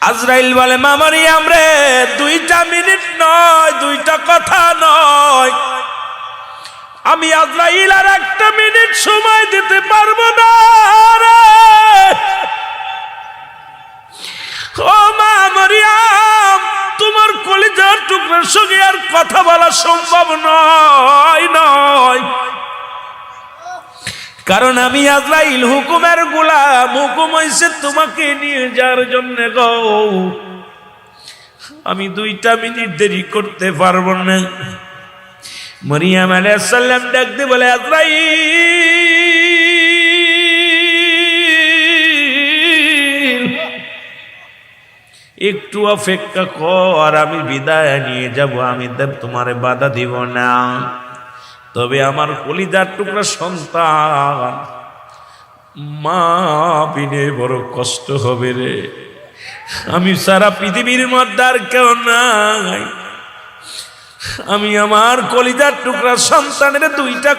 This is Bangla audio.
আজরাইল বলে মা মারিয়াম রে, 2টা মিনিট নয়, 2টা কথা নয়, আমি আজরাইল আর 1টা মিনিট সময় দিতে পারবো না রে। ও মা মারিয়াম, তোমার কলিজার টুকরার সঙ্গে আর কথা বলা সম্ভব নয়, কারণ আমি আজরাইল হুকুমের গোলাম, হুকুম হইছে তোমাকে নিয়ে যাওয়ার জন্য গো। আমি 2টা মিনিট দেরি করতে পারবো না। মারিয়াম আলাইহিস সালাম ডাক দিয়ে বলে আজরাইল, একটু অপেক্ষা কর, আমি বিদায় নিয়ে যাব, আমি তোমারে বাধা দিব না। তবে আমার কলিজার টুকরা সন্তান, মা বিনে বড় কষ্ট হবে রে। আমি সারা পৃথিবীর মধ্যে আর কেউ নাই, আমি আমার কলিজার টুকরা সন্তানের 2টা